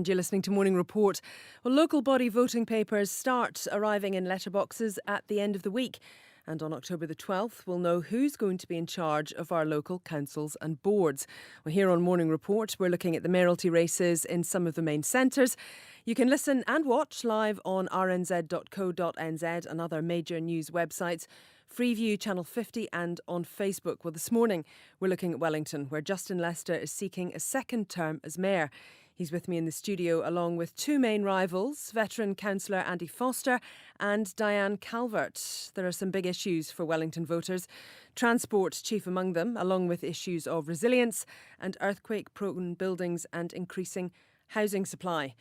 And you're listening to Morning Report. Well, local body voting papers start arriving in letterboxes at the end of the week. And on October the 12th, we'll know who's going to be in charge of our local councils and boards. Well, here on Morning Report, we're looking at the mayoralty races in some of the main centres. You can listen and watch live on rnz.co.nz and other major news websites, Freeview, Channel 50 and on Facebook. Well, this morning, we're looking at Wellington, where Justin Lester is seeking a second term as mayor. He's with me in the studio along with two main rivals, veteran councillor Andy Foster and Diane Calvert. There are some big issues for Wellington voters, transport chief among them, along with issues of resilience and earthquake-prone buildings and increasing housing supply.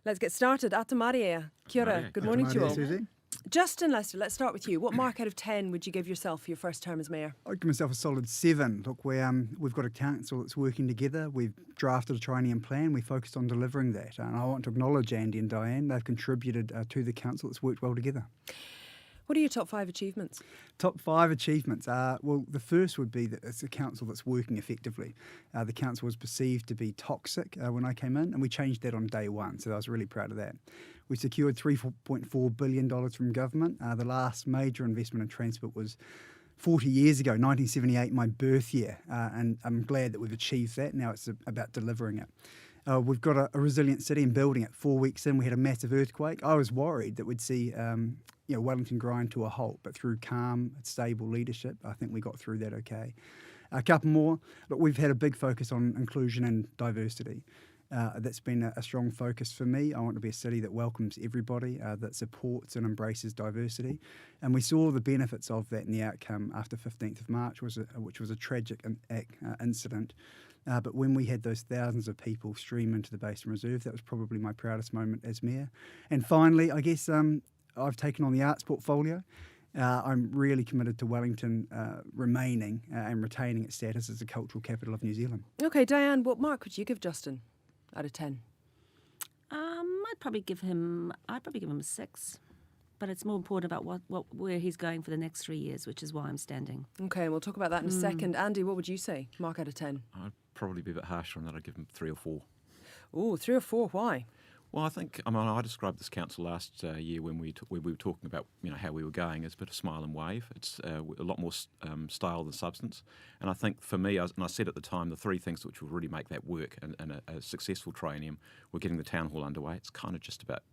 Let's get started. Ata Maria, kia ora. Good morning to you all. Susie. Justin Lester, let's start with you. What mark out of 10 would you give yourself for your first term as mayor? I'd give myself a solid 7. Look, we've got a council that's working together. We've drafted a triennium plan. We focused on delivering that. And I want to acknowledge Andy and Diane. They've contributed to the council that's worked well together. What are your top 5 achievements? Top 5 achievements. Well, the first would be that it's a council that's working effectively. The council was perceived to be toxic when I came in, and we changed that on day one, so I was really proud of that. We secured $3.4 billion from government. The last major investment in transport was 40 years ago, 1978, my birth year, and I'm glad that we've achieved that. Now it's about delivering it. We've got a resilient city and building it. 4 weeks in, we had a massive earthquake. I was worried that we'd see Wellington grind to a halt, but through calm, stable leadership, I think we got through that okay. A couple more. Look, we've had a big focus on inclusion and diversity. That's been a strong focus for me. I want to be a city that welcomes everybody, that supports and embraces diversity. And we saw the benefits of that in the outcome after 15th of March, which was a tragic incident. But when we had those thousands of people stream into the Basin Reserve, that was probably my proudest moment as mayor. And finally, I guess I've taken on the arts portfolio. I'm really committed to Wellington remaining and retaining its status as the cultural capital of New Zealand. OK, Diane, what mark would you give Justin out of 10? I'd probably give him a 6. But it's more important about where he's going for the next 3 years, which is why I'm standing. OK, and we'll talk about that in a second. Andy, what would you say? Mark out of 10? I'd probably be a bit harsher on that. I'd give him 3 or 4. Oh, 3 or 4. Why? Well, I described this council last year when we were talking about how we were going as a bit of smile and wave. It's a lot more style than substance. And I think for me, and I said at the time, the 3 things which will really make that work and a successful triennium were getting the town hall underway. It's kind of just about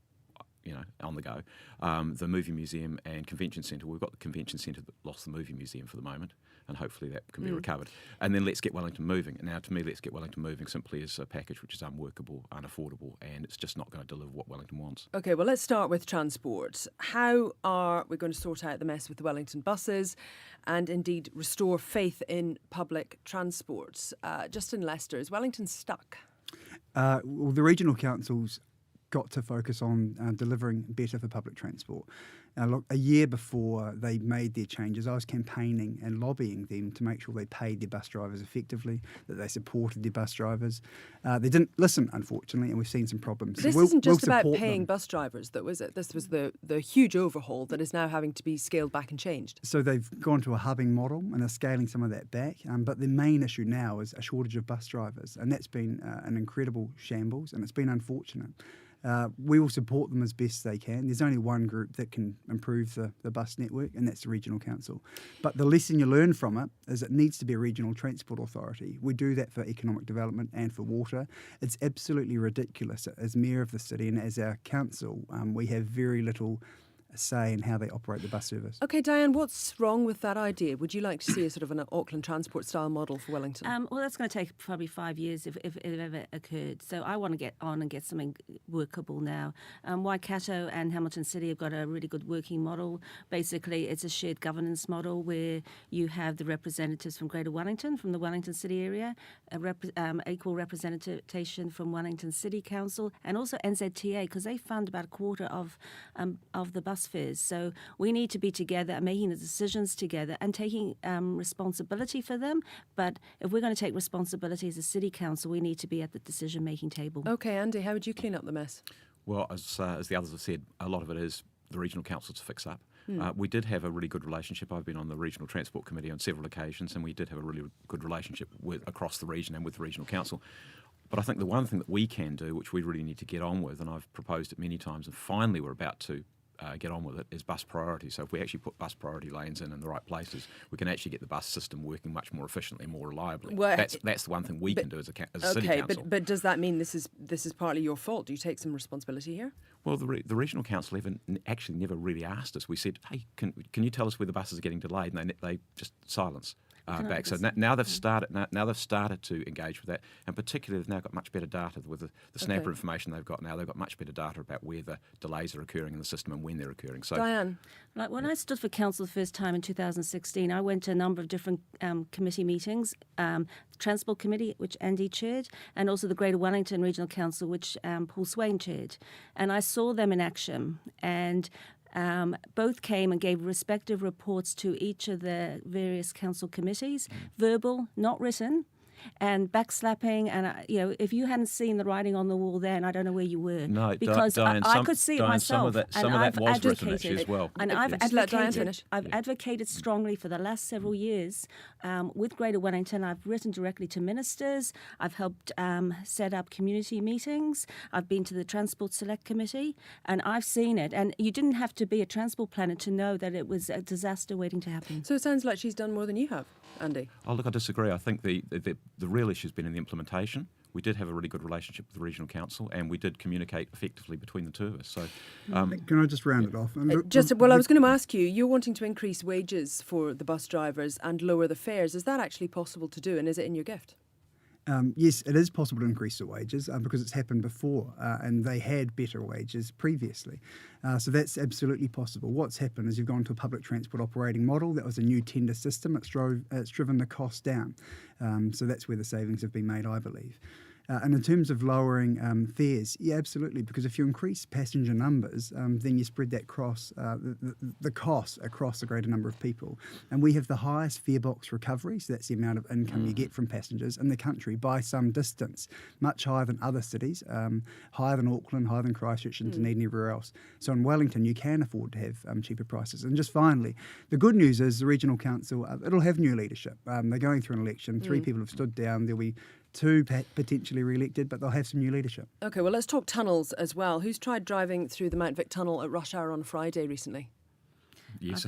on the go. The movie museum and convention centre. We've got the convention centre that lost the movie museum for the moment, and hopefully that can be recovered. And then let's get Wellington moving. And now, to me, let's get Wellington moving simply is a package which is unworkable, unaffordable, and it's just not going to deliver what Wellington wants. OK, well, let's start with transport. How are we going to sort out the mess with the Wellington buses and indeed restore faith in public transport? Justin Lester, is Wellington stuck? Well, the regional councils got to focus on delivering better for public transport. Look, a year before they made their changes, I was campaigning and lobbying them to make sure they paid their bus drivers effectively, that they supported their bus drivers. They didn't listen, unfortunately, and we've seen some problems. This isn't just about paying bus drivers, though, is it? This was the huge overhaul that is now having to be scaled back and changed. So they've gone to a hubbing model and are scaling some of that back. But the main issue now is a shortage of bus drivers, and that's been an incredible shambles, and it's been unfortunate. We will support them as best they can. There's only one group that can improve the bus network, and that's the regional council. But the lesson you learn from it is it needs to be a regional transport authority. We do that for economic development and for water. It's absolutely ridiculous. As mayor of the city and as our council, we have very little say in how they operate the bus service. OK, Diane, what's wrong with that idea? Would you like to see a sort of an Auckland transport style model for Wellington? Well, that's going to take probably 5 years if it ever occurred. So I want to get on and get something workable now. Waikato and Hamilton City have got a really good working model. Basically, it's a shared governance model where you have the representatives from Greater Wellington, from the Wellington City area, equal representation from Wellington City Council, and also NZTA, because they fund about a quarter of the bus fares. So we need to be together, making the decisions together and taking responsibility for them. But if we're going to take responsibility as a city council, we need to be at the decision-making table. OK, Andy, how would you clean up the mess? Well, as the others have said, a lot of it is the regional council to fix up. We did have a really good relationship. I've been on the Regional Transport Committee on several occasions, and we did have a really good relationship across the region and with the Regional Council. But I think the one thing that we can do, which we really need to get on with, and I've proposed it many times, and finally we're about to get on with it, is bus priority. So if we actually put bus priority lanes in the right places, we can actually get the bus system working much more efficiently and more reliably. Well, that's the one thing we can do as a city Okay, council. but does that mean this is partly your fault? Do you take some responsibility here? Well, the regional council actually never really asked us. We said, hey, can you tell us where the buses are getting delayed? And they just silence. Back. So now they've started. Now they've started to engage with that, and particularly they've now got much better data with the snapper information they've got now. They've got much better data about where the delays are occurring in the system and when they're occurring. So, Diane, Like when I stood for council the first time in 2016, I went to a number of different committee meetings, the Transport Committee, which Andy chaired, and also the Greater Wellington Regional Council, which Paul Swain chaired. And I saw them in action, and both came and gave respective reports to each of the various council committees, verbal, not written, and backslapping. And, if you hadn't seen the writing on the wall then, I don't know where you were. No, because Diane, I could see it Diane, myself. some of that was written actually as well. And I've Just let Diane finish. advocated strongly for the last several years with Greater Wellington. I've written directly to ministers. I've helped set up community meetings. I've been to the Transport Select Committee, and I've seen it. And you didn't have to be a transport planner to know that it was a disaster waiting to happen. so it sounds like she's done more than you have, Andy. Oh, look, I disagree. I think the real issue has been in the implementation. We did have a really good relationship with the regional council, and we did communicate effectively between the two of us. So, Can I just round it off? And I was going to ask you, you're wanting to increase wages for the bus drivers and lower the fares. Is that actually possible to do, and is it in your gift? Yes, it is possible to increase the wages because it's happened before and they had better wages previously. So that's absolutely possible. What's happened is you've gone to a public transport operating model. That was a new tender system. It's driven the cost down. So that's where the savings have been made, I believe. And in terms of lowering fares, yeah, absolutely, because if you increase passenger numbers, then you spread that the cost across a greater number of people. And we have the highest fare box recovery, so that's the amount of income you get from passengers in the country by some distance, much higher than other cities, higher than Auckland, higher than Christchurch and Dunedin and everywhere else. So in Wellington, you can afford to have cheaper prices. And just finally, the good news is the regional council, it'll have new leadership. They're going through an election. 3 people have stood down. There'll be 2 potentially re-elected, but they'll have some new leadership. Okay, well, let's talk tunnels as well. Who's tried driving through the Mount Vic tunnel at rush hour on Friday recently? yes.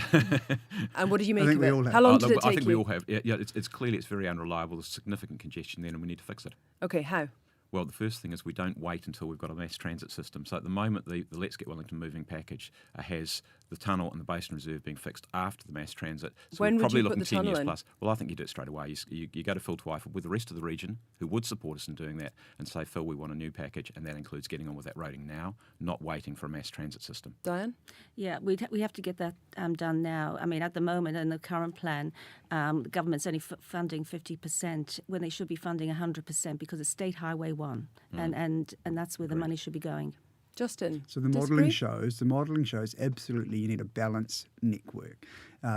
And what did you make think of we it? all have. How long did it I take think we you? all have. Yeah, it's clearly it's very unreliable. There's significant congestion there, and we need to fix it. Okay, how? Well, the first thing is we don't wait until we've got a mass transit system. So at the moment, the Let's Get Wellington Moving package has the tunnel and the Basin Reserve being fixed after the mass transit. So When we're would probably you put looking the 10 tunnel years in? plus. Well, I think you do it straight away. You go to Phil Twyford with the rest of the region who would support us in doing that and say, Phil, we want a new package, and that includes getting on with that roading now, not waiting for a mass transit system. Diane? Yeah, we have to get that done now. I mean, at the moment, in the current plan, the government's only funding 50% when they should be funding 100% because it's State Highway 1, and that's where the money should be going. Justin? So the modelling shows absolutely you need a balanced network.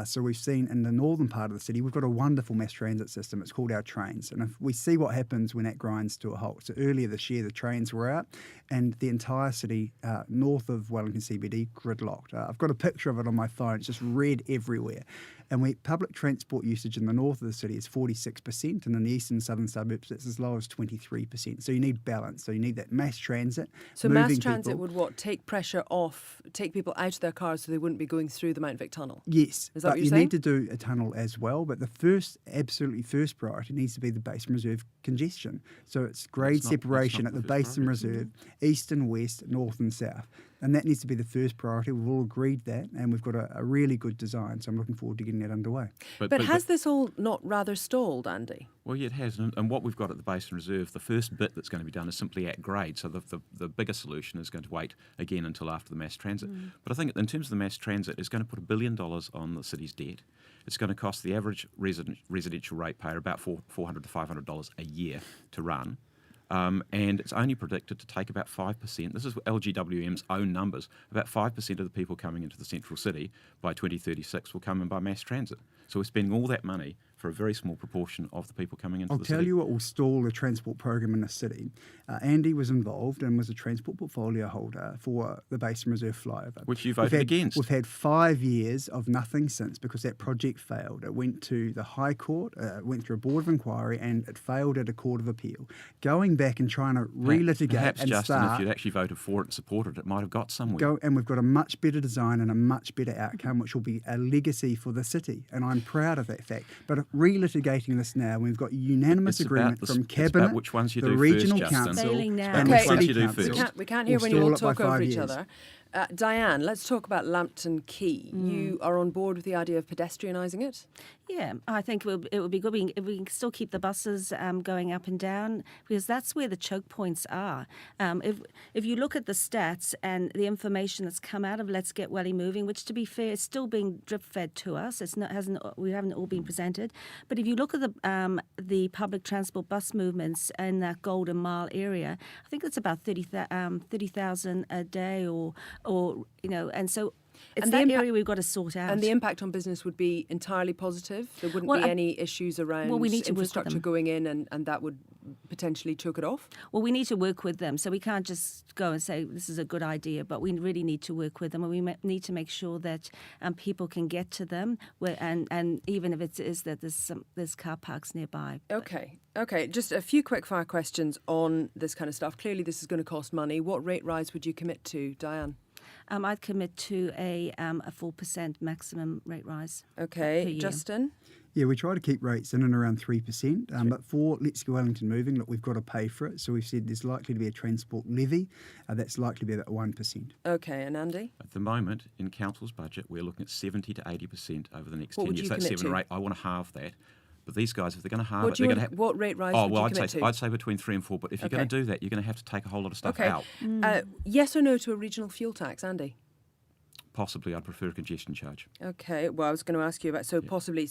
So we've seen in the northern part of the city, we've got a wonderful mass transit system. It's called our trains. And if we see what happens when that grinds to a halt. So earlier this year, the trains were out and the entire city north of Wellington CBD gridlocked. I've got a picture of it on my phone. It's just red everywhere. And public transport usage in the north of the city is 46%, and in the eastern and southern suburbs, it's as low as 23%. So you need balance. So you need that mass transit. So mass moving transit people. would take pressure off, take people out of their cars so they wouldn't be going through the Mount Vic tunnel? Yes, Is that but what you're you saying? need to do a tunnel as well. But the absolutely first priority needs to be the Basin Reserve congestion. So it's grade It's not separation the at the first Basin priority. Reserve, east and west, north and south. And that needs to be the first priority. We've all agreed that, and we've got a really good design. So I'm looking forward to getting that underway. But has this all not rather stalled, Andy? Well, yeah, it has. And what we've got at the Basin Reserve, the first bit that's going to be done is simply at grade. So the bigger solution is going to wait again until after the mass transit. But I think in terms of the mass transit, it's going to put $1 billion on the city's debt. It's going to cost the average residential ratepayer about $400 to $500 a year to run. And it's only predicted to take about 5%. This is LGWM's own numbers. About 5% of the people coming into the central city by 2036 will come in by mass transit. So we're spending all that money for a very small proportion of the people coming into I'll the tell city. you what will stall the transport program in the city. Andy was involved and was a transport portfolio holder for the Basin Reserve flyover. Which you voted against. We've had 5 years of nothing since because that project failed. It went to the High Court, went through a board of inquiry, and it failed at a court of appeal. Going back and trying to relitigate Perhaps, and Justin, start... if you'd actually voted for it and supported it, it might have got somewhere. And we've got a much better design and a much better outcome, which will be a legacy for the city. And I'm proud of that fact. But relitigating this now, we've got unanimous agreement from Cabinet, about which ones you the do Regional first, Justin. Council, Failing now. and Okay. the Which City ones you do Council. first? We can't hear We'll when you all stall it by talk over 5 each years. other. Diane, let's talk about Lambton Quay. You are on board with the idea of pedestrianising it? Yeah, I think it would be good if we can still keep the buses going up and down, because that's where the choke points are. If you look at the stats and the information that's come out of Let's Get Welly Moving, which to be fair is still being drip fed to us, we haven't all been presented. But if you look at the public transport bus movements in that Golden Mile area, I think it's about 30,000 a day, and so. It's And the that area we've got to sort out. And the impact on business would be entirely positive? There wouldn't be any issues around we need to work with infrastructure them. going in and that would potentially choke it off? Well, we need to work with them. So we can't just go and say this is a good idea, but we really need to work with them, and we need to make sure that people can get to them, and even if it is that there's car parks nearby. Okay. Just a few quick fire questions on this kind of stuff. Clearly this is going to cost money. What rate rise would you commit to, Diane? I'd commit to a 4% maximum rate rise. Okay, per year. Justin? Yeah, we try to keep rates in and around 3%, but for Let's Go Wellington Moving, look, we've got to pay for it. So we've said there's likely to be a transport levy. That's likely to be about 1%. Okay, and Andy? At the moment, in Council's budget, we're looking at 70 to 80% over the next What 10 would years. you That's commit 7 or to? 8. I want to halve that. But these guys, if they're going to halve it, they're going to have... What rate rise Oh, would well, you commit to? I'd say between 3 and 4. But if you're going to do that, you're going to have to take a whole lot of stuff Okay. out. Yes or no to a regional fuel tax, Andy? Possibly, I'd prefer a congestion charge. Okay, well, I was going to ask you about, so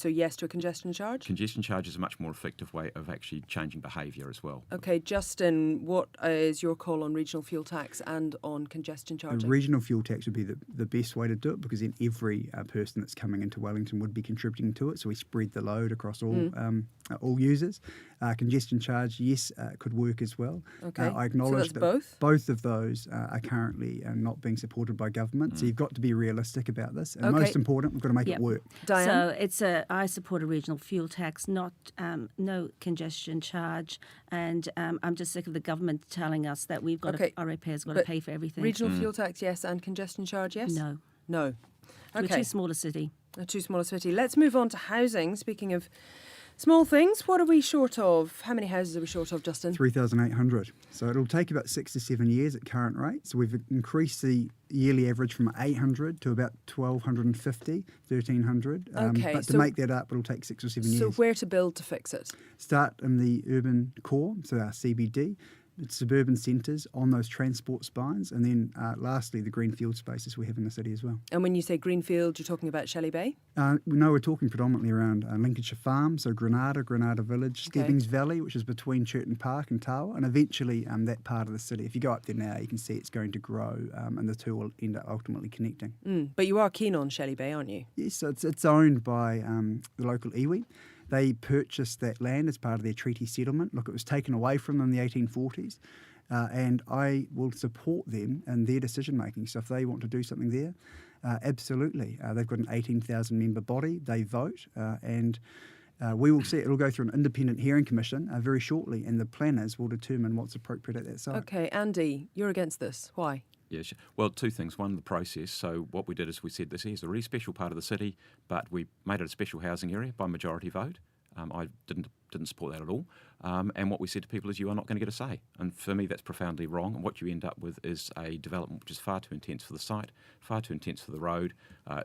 yes to a congestion charge? Congestion charge is a much more effective way of actually changing behaviour as well. Okay, Justin, what is your call on regional fuel tax and on congestion A charging? regional fuel tax would be the best way to do it, because then every person that's coming into Wellington would be contributing to it, so we spread the load across all users. Congestion charge, yes, could work as well. Okay, I acknowledge so that that's both? both of those are currently not being supported by government, so you've got to be realistic about this. And Okay. most important, we've got to make Yep. it work. Diane? So I support a regional fuel tax, not no congestion charge, and I'm just sick of the government telling us that we've got Okay, our ratepayers got to but pay for everything. Regional fuel tax, yes, and congestion charge, yes? No, No. we're Okay. too small a city. A too small a city. Let's move on to housing. Speaking of small things, what are we short of? How many houses are we short of, Justin? 3,800. So it'll take about 6 to 7 years at current rates. So we've increased the yearly average from 800 to about 1,250, 1,300. Okay, but to so- make that up, it'll take 6 or 7 years. So where to build to fix it? Start in the urban core, so our CBD, suburban centres on those transport spines, and then lastly the greenfield spaces we have in the city as well. And when you say greenfield, you're talking about Shelley Bay? No, we're talking predominantly around Lincolnshire Farm, so Granada Village, Okay. Stebbings Valley, which is between Churton Park and Tawa, and eventually that part of the city. If you go up there now, you can see it's going to grow, and the two will end up ultimately connecting. But you are keen on Shelley Bay, aren't you? Yes, so it's owned by the local iwi. They purchased that land as part of their treaty settlement. Look, it was taken away from them in the 1840s, and I will support them in their decision making. So if they want to do something there, absolutely. They've got an 18,000 member body. They vote, and we will see. It'll go through an independent hearing commission very shortly, and the planners will determine what's appropriate at that site. Okay, Andy, you're against this. Why? Yeah, sure. Well, two things. One, the process. So what we did is we said this is a really special part of the city, but we made it a special housing area by majority vote. I didn't support that at all. And what we said to people is you are not going to get a say. And for me, that's profoundly wrong. And what you end up with is a development which is far too intense for the site, far too intense for the road.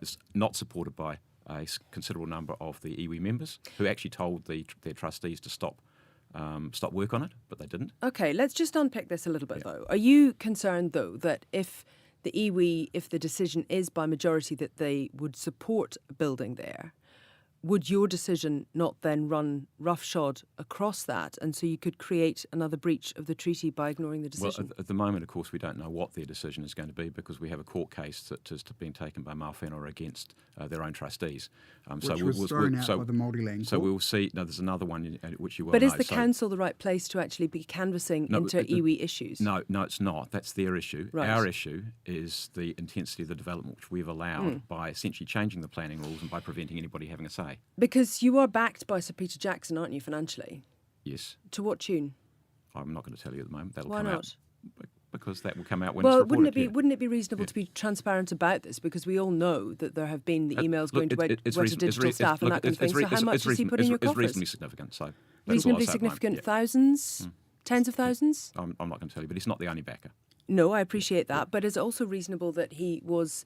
It's not supported by a considerable number of the iwi members who actually told their trustees to stop work on it, but they didn't. Okay, let's just unpick this a little bit, though. Are you concerned, though, that if the iwi, if the decision is by majority that they would support building there, would your decision not then run roughshod across that, and so you could create another breach of the treaty by ignoring the decision? Well, at the moment, of course, we don't know what their decision is going to be because we have a court case that has been taken by Mawhenua against their own trustees. Which was thrown out by the Multiland So Court. we'll see. No, there's another one which you will But know. is the council the right place to actually be canvassing into iwi issues? No, it's not. That's their issue. Right. Our issue is the intensity of the development which we've allowed by essentially changing the planning rules and by preventing anybody having a say. Because you are backed by Sir Peter Jackson, aren't you, financially? Yes. To what tune? I'm not going to tell you at the moment. That'll Why come not? out. Because that will come out when Well, it's reported. wouldn't it be reasonable to be transparent about this? Because we all know that there have been the emails going to Weta Digital staff and that kind of thing. So how much has he put in your It's coffers? reasonably significant. So that's Reasonably all I'll say at the moment. significant, Yeah. thousands, tens of thousands? I'm not going to tell you, but he's not the only backer. No, I appreciate that. But is it also reasonable that he was,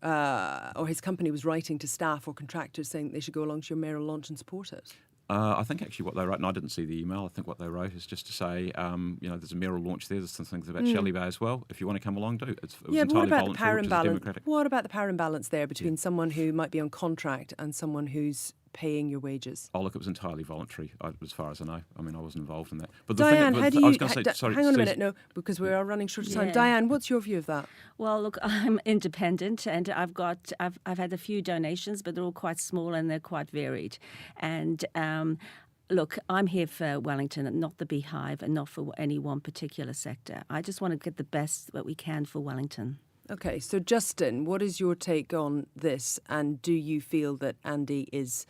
or his company was writing to staff or contractors saying they should go along to your mayoral launch and support it? I think actually what they wrote, and I didn't see the email, I think what they wrote is just to say, there's a mayoral launch there, there's some things about Shelley Bay as well. If you want to come along, do. It was Yeah, but what entirely about the power voluntary, which is imbalance? democratic. What about the power imbalance there between someone who might be on contract and someone who's paying your wages? Oh, look, it was entirely voluntary, as far as I know. I mean, I wasn't involved in that. But Diane, how do you... I was going to say, sorry, hang on a Susie. minute, no, because we are running short of time. Yeah. Diane, what's your view of that? Well, look, I'm independent, and I've had a few donations, but they're all quite small and they're quite varied. And look, I'm here for Wellington, and not the Beehive, and not for any one particular sector. I just want to get the best that we can for Wellington. Okay, so Justin, what is your take on this? And do you feel that Andy is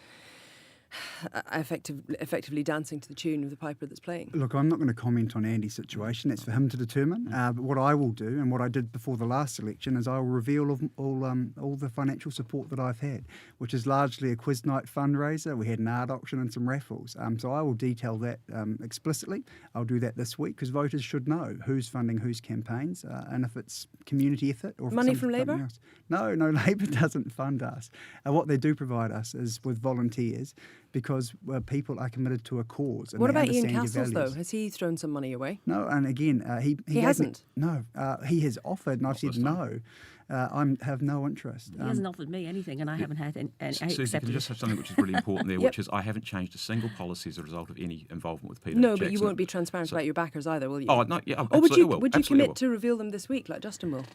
effectively dancing to the tune of the piper that's playing? Look, I'm not going to comment on Andy's situation. That's for him to determine. But what I will do, and what I did before the last election, is I will reveal all the financial support that I've had, which is largely a quiz night fundraiser. We had an art auction and some raffles. So I will detail that explicitly. I'll do that this week because voters should know who's funding whose campaigns and if it's community effort or if Money it's from something Labour? else. No, Labour doesn't fund us. What they do provide us is with volunteers, because people are committed to a cause. And What they about Ian understand your Castles, though? values. Has he thrown some money away? No, and again, he He gave hasn't? No, he has offered, and I've said this time. no. I have no interest. He hasn't offered me anything, and I haven't had any Susie, can accepted you it. just have something which is really important there, Yep. which is I haven't changed a single policy as a result of any involvement with Peter No, Jackson. but you won't be transparent about your backers either, will you? Oh, no, yeah, Or absolutely would you absolutely commit to reveal them this week, like Justin will?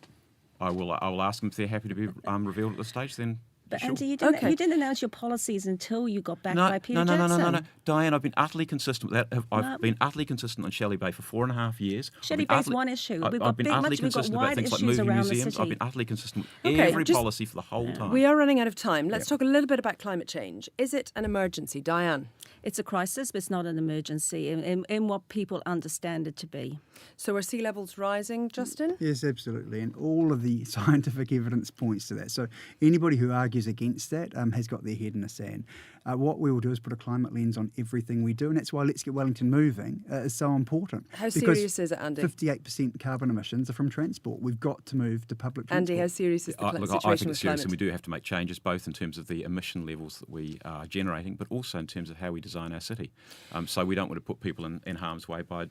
I will ask them if they're happy to be revealed at this stage, then But sure. Andy, you Okay. didn't announce your policies until you got back No, by Peter no, Jackson. Diane, I've been utterly consistent with that. I've No. been utterly consistent on Shelley Bay for 4.5 years. Shelley Bay's one issue. We've got I've been big, utterly we've got consistent about wide things like issues moving around the museums. I've city. been utterly consistent with Okay, every just- policy for the whole time. We are running out of time. Let's talk a little bit about climate change. Is it an emergency, Diane? It's a crisis, but it's not an emergency in what people understand it to be. So are sea levels rising, Justin? Yes, absolutely. And all of the scientific evidence points to that. So anybody who argues against that has got their head in the sand. What we will do is put a climate lens on everything we do, and that's why Let's Get Wellington Moving is so important. How Because serious is it, Andy? 58% carbon emissions are from transport. We've got to move to public transport. Andy, how serious is the Look, situation I think with it's serious, climate? and we do have to make changes, both in terms of the emission levels that we are generating, but also in terms of how we design our city. So we don't want to put people in harm's way by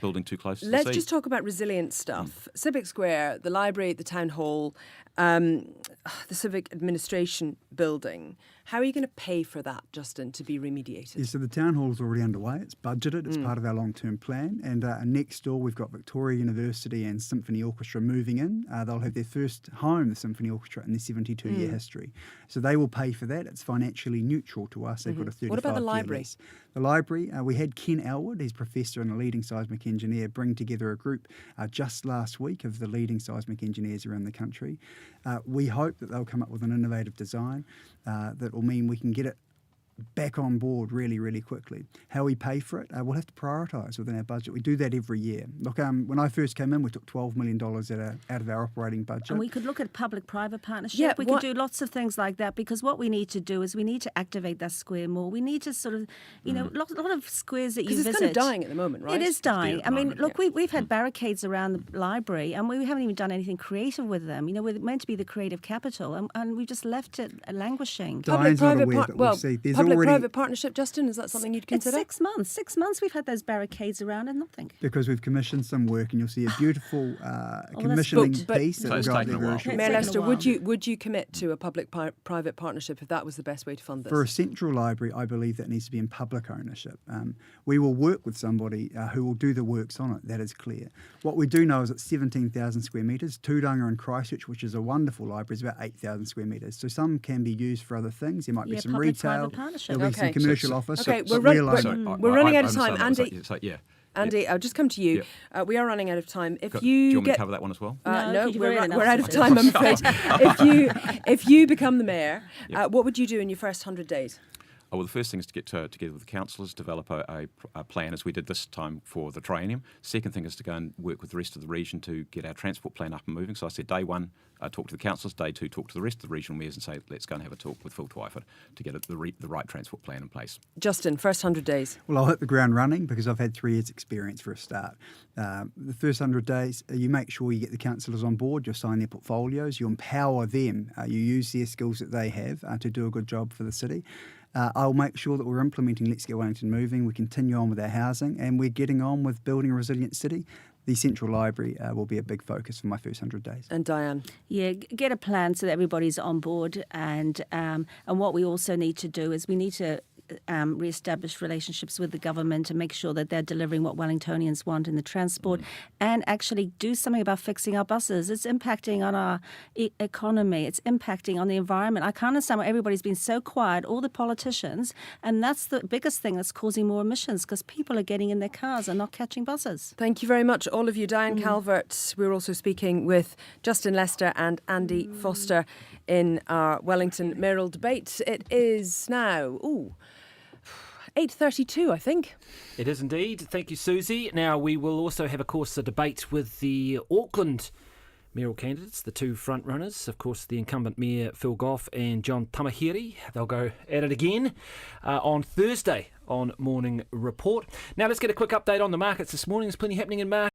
building too close to the sea. Let's just talk about resilient stuff. Civic Square, the library, the town hall, the civic administration building. How are you going to pay for that, Justin, to be remediated? Yeah, so the town hall is already underway. It's budgeted. It's part of our long-term plan. And next door, we've got Victoria University and Symphony Orchestra moving in. They'll have their first home, the Symphony Orchestra, in their 72-year history. So they will pay for that. It's financially neutral to us. They've got a 35-year What about the library? lease. The library, we had Ken Elwood, he's professor and a leading seismic engineer, bring together a group just last week of the leading seismic engineers around the country. We hope that they'll come up with an innovative design that will mean we can get it back on board really, really quickly. How we pay for it, we'll have to prioritise within our budget. We do that every year. Look, when I first came in, we took $12 million out of our operating budget. And we could look at public-private partnership. Yeah, we could do lots of things like that, because what we need to do is we need to activate that square more. We need to sort of, a lot of squares that you Because visit. it's kind of dying at the moment, right? It is dying. at I the mean, moment, look, we've had barricades around the library, and we haven't even done anything creative with them. We're meant to be the creative capital, and we've just left it languishing. Diane's not Public-private aware, par- but well, we'll see. There's public-private partnership, Justin? Is that something you'd It's consider? 6 months. 6 months we've had those barricades around and nothing. Because we've commissioned some work, and you'll see a beautiful that's commissioning booked, but- piece that So will it's go up taken there a very while. shortly. Mayor taken a Lester, while. would you commit to a public-private partnership if that was the best way to fund this? For a central library, I believe that needs to be in public ownership. We will work with somebody who will do the works on it, that is clear. What we do know is it's 17,000 square metres. Tudanga and Christchurch, which is a wonderful library, is about 8,000 square metres. So some can be used for other things. There might be Yeah, some public-private retail, partnership. there'll be some Okay. commercial So- office. Okay, so we're realise- we're running out of time. understand that. Andy- So, yeah. Andy, I'll just come to you. We are running out of time. If Do you you want me get to cover that one as well? No, no, 'cause you've we're, already we're out of announced time, it. I'm afraid. if you become the mayor, what would you do in your first 100 days? Well, the first thing is to get together with the councillors, develop a plan as we did this time for the triennium. Second thing is to go and work with the rest of the region to get our transport plan up and moving. So I said day one, talk to the councillors. Day two, talk to the rest of the regional mayors and say, let's go and have a talk with Phil Twyford to get the right transport plan in place. Justin, first 100 days. Well, I'll hit the ground running because I've had 3 years' experience for a start. The first 100 days, you make sure you get the councillors on board, you sign their portfolios, you empower them, you use their skills that they have to do a good job for the city. I'll make sure that we're implementing Let's Get Wellington Moving, we continue on with our housing, and we're getting on with building a resilient city. The Central Library will be a big focus for my first 100 days. And Diane. Yeah, get a plan so that everybody's on board. And what we also need to do is we need to re-establish relationships with the government and make sure that they're delivering what Wellingtonians want in the transport and actually do something about fixing our buses. It's impacting on our economy. It's impacting on the environment. I can't understand why everybody's been so quiet, all the politicians, and that's the biggest thing that's causing more emissions because people are getting in their cars and not catching buses. Thank you very much, all of you. Diane Calvert. We're also speaking with Justin Lester and Andy Foster in our Wellington mayoral debate. It is now, 8:32, I think. It is indeed. Thank you, Susie. Now, we will also have, of course, a debate with the Auckland mayoral candidates, the two front runners. Of course, the incumbent mayor, Phil Goff, and John Tamahiri. They'll go at it again on Thursday on Morning Report. Now, let's get a quick update on the markets this morning. There's plenty happening in markets.